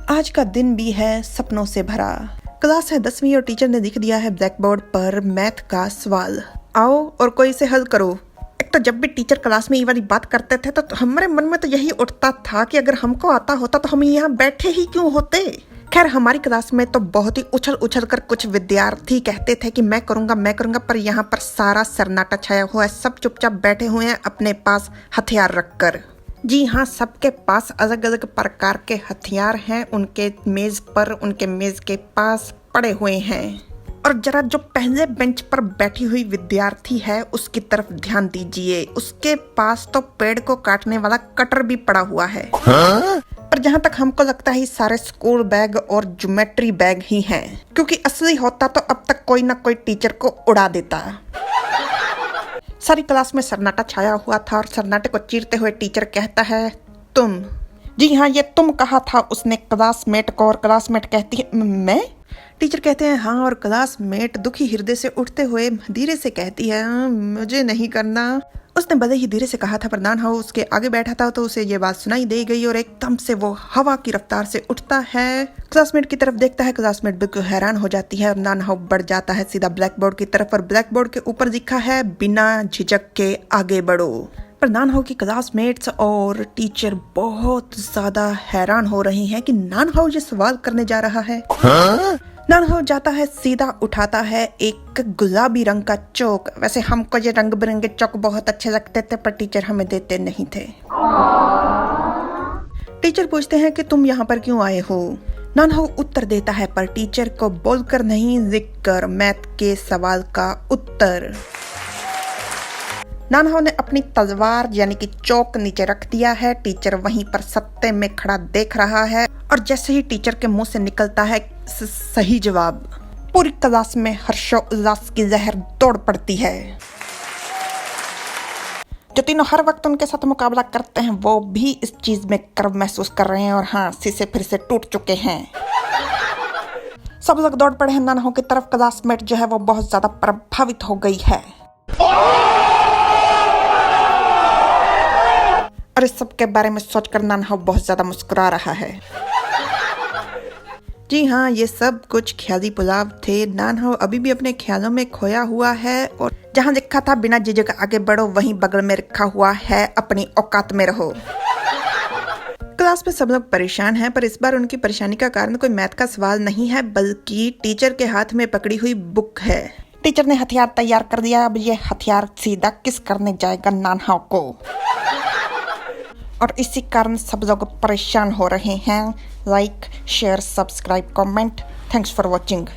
आज का दिन भी है सपनों से भरा। क्लास है 10वीं और टीचर ने लिख दिया है ब्लैक बोर्ड पर मैथ का सवाल। आओ और कोई इसे हल करो। एक तो जब भी टीचर क्लास में ये वाली बात करते थे तो हमारे मन में तो यही उठता था कि अगर हमको आता होता तो हम यहाँ बैठे ही क्यों होते। खैर हमारी क्लास में तो बहुत ही उछल उछल कर कुछ विद्यार्थी कहते थे कि मैं करूंगा, पर यहाँ पर सारा सन्नाटा छाया हुआ है। सब चुपचाप बैठे हुए हैं अपने पास हथियार रखकर। जी हाँ, सबके पास अलग अलग प्रकार के हथियार हैं। उनके मेज के पास पड़े हुए हैं। और जरा जो पहले बेंच पर बैठी हुई विद्यार्थी है उसकी तरफ ध्यान दीजिए। उसके पास तो पेड़ को काटने वाला कटर भी पड़ा हुआ है। पर जहाँ तक हमको लगता है सारे स्कूल बैग और ज्योमेट्री बैग ही हैं, क्योंकि असली होता तो अब तक कोई ना कोई टीचर को उड़ा देता। सारी क्लास में सन्नाटा छाया हुआ था और सन्नाटे को चीरते हुए टीचर कहता है, तुम। जी हाँ, ये तुम कहा था उसने क्लासमेट को, और क्लासमेट कहती है मैं। टीचर कहते हैं हाँ, और क्लासमेट दुखी हृदय से उठते हुए धीरे से कहती है मुझे नहीं करना। उसने भले ही धीरे से कहा था पर नान हाउ उसके आगे बैठा था तो उसे ये बात सुनाई दे गई और एकदम से वो हवा की रफ्तार से उठता है। क्लासमेट की तरफ देखता है। क्लासमेट बिल्कुल हैरान हो जाती है और नान हाउ बढ़ जाता है सीधा ब्लैक बोर्ड की तरफ। और ब्लैक बोर्ड के ऊपर लिखा है बिना झिझक के आगे बढ़ो। पर नान हाउ की क्लासमेट्स और टीचर बहुत ज्यादा हैरान हो रही हैं कि नान हाउ ये सवाल करने जा रहा है। नान हाउ जाता है, सीधा उठाता है एक गुलाबी रंग का चौक। वैसे हमको ये रंग बिरंगे चौक बहुत अच्छे लगते थे पर टीचर हमें देते नहीं थे। टीचर पूछते हैं कि तुम यहाँ पर क्यों आए हो। नान हाउ उत्तर देता है पर टीचर को बोलकर नहीं, लिखकर मैथ के सवाल का उत्तर। नान हाउ ने अपनी तलवार यानी कि चौक नीचे रख दिया है। टीचर वहीं पर सत्ते में खड़ा देख रहा है और जैसे ही टीचर के मुंह से निकलता है सही जवाब, पूरी क्लास में हर्षोल्लास की लहर दौड़ पड़ती है। जो तीनों हर वक्त उनके साथ मुकाबला करते हैं वो भी इस चीज में गर्व महसूस कर रहे हैं और हाँ, शीशे फिर से टूट चुके हैं। सब लोग दौड़ पड़े हैं नान हाउ की तरफ। क्लासमेट जो है वो बहुत ज्यादा प्रभावित हो गई है और इस सब के बारे में सोचकर नान हाउ बहुत ज्यादा मुस्कुरा रहा है। जी हाँ, ये सब कुछ ख्याली पुलाव थे। नान हाउ अभी भी अपने ख्यालों में खोया हुआ है और जहाँ लिखा था बिना झिझक आगे बढ़ो वहीं बगल में रखा हुआ है अपनी औकात में रहो। क्लास में सब लोग परेशान हैं पर इस बार उनकी परेशानी का कारण कोई मैथ का सवाल नहीं है बल्कि टीचर के हाथ में पकड़ी हुई बुक है। टीचर ने हथियार तैयार कर दिया। अब ये हथियार सीधा किस करने जाएगा नान हाउ को, और इसी कारण सब लोग परेशान हो रहे हैं। Like, share, subscribe, comment. Thanks for watching.